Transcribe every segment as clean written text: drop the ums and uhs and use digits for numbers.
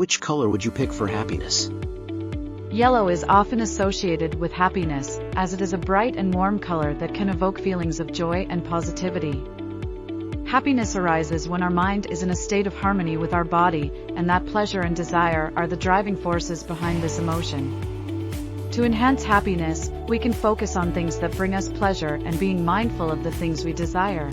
Which color would you pick for happiness? Yellow is often associated with happiness, as it is a bright and warm color that can evoke feelings of joy and positivity. Happiness arises when our mind is in a state of harmony with our body, and that pleasure and desire are the driving forces behind this emotion. To enhance happiness, we can focus on things that bring us pleasure and being mindful of the things we desire.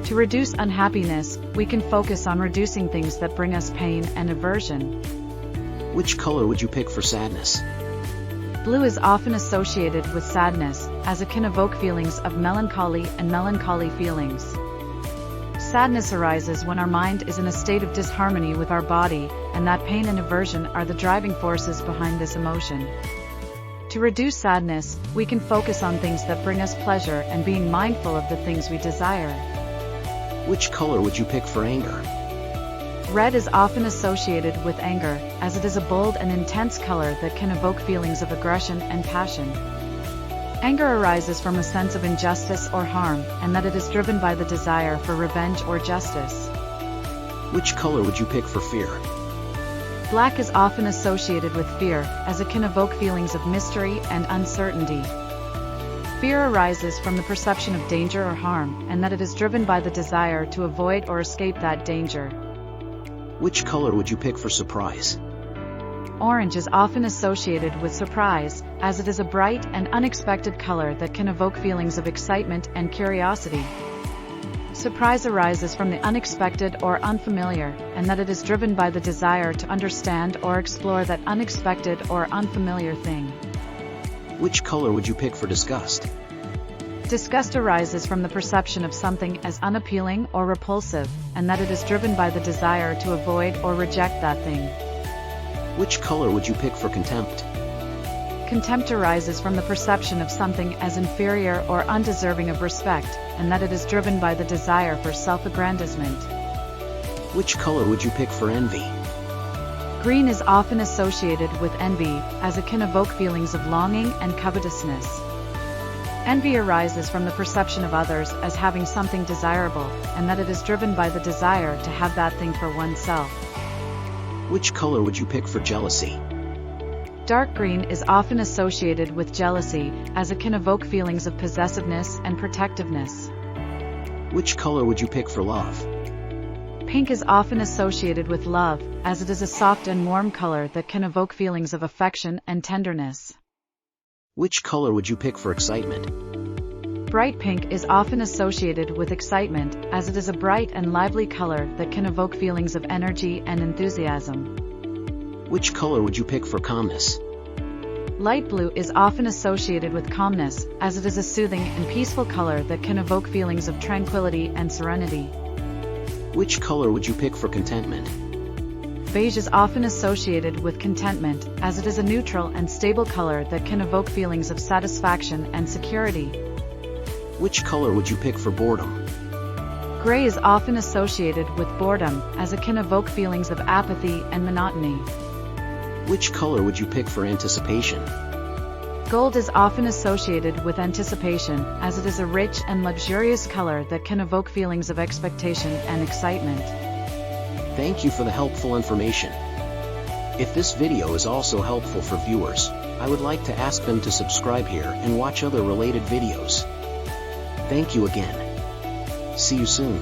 To reduce unhappiness, we can focus on reducing things that bring us pain and aversion. Which color would you pick for sadness? Blue is often associated with sadness, as it can evoke feelings of melancholy and melancholy feelings. Sadness arises when our mind is in a state of disharmony with our body, and that pain and aversion are the driving forces behind this emotion. To reduce sadness, we can focus on things that bring us pleasure and being mindful of the things we desire. Which color would you pick for anger? Red is often associated with anger, as it is a bold and intense color that can evoke feelings of aggression and passion. Anger arises from a sense of injustice or harm, and that it is driven by the desire for revenge or justice. Which color would you pick for fear? Black is often associated with fear, as it can evoke feelings of mystery and uncertainty. Fear arises from the perception of danger or harm, and that it is driven by the desire to avoid or escape that danger. Which color would you pick for surprise? Orange is often associated with surprise, as it is a bright and unexpected color that can evoke feelings of excitement and curiosity. Surprise arises from the unexpected or unfamiliar, and that it is driven by the desire to understand or explore that unexpected or unfamiliar thing. Which color would you pick for disgust? Disgust arises from the perception of something as unappealing or repulsive, and that it is driven by the desire to avoid or reject that thing. Which color would you pick for contempt? Contempt arises from the perception of something as inferior or undeserving of respect, and that it is driven by the desire for self-aggrandizement. Which color would you pick for envy? Green is often associated with envy, as it can evoke feelings of longing and covetousness. Envy arises from the perception of others as having something desirable, and that it is driven by the desire to have that thing for oneself. Which color would you pick for jealousy? Dark green is often associated with jealousy, as it can evoke feelings of possessiveness and protectiveness. Which color would you pick for love? Pink is often associated with love, as it is a soft and warm color that can evoke feelings of affection and tenderness. Which color would you pick for excitement? Bright pink is often associated with excitement, as it is a bright and lively color that can evoke feelings of energy and enthusiasm. Which color would you pick for calmness? Light blue is often associated with calmness, as it is a soothing and peaceful color that can evoke feelings of tranquility and serenity. Which color would you pick for contentment? Beige is often associated with contentment, as it is a neutral and stable color that can evoke feelings of satisfaction and security. Which color would you pick for boredom? Gray is often associated with boredom, as it can evoke feelings of apathy and monotony. Which color would you pick for anticipation? Gold is often associated with anticipation, as it is a rich and luxurious color that can evoke feelings of expectation and excitement. Thank you for the helpful information. If this video is also helpful for viewers, I would like to ask them to subscribe here and watch other related videos. Thank you again. See you soon.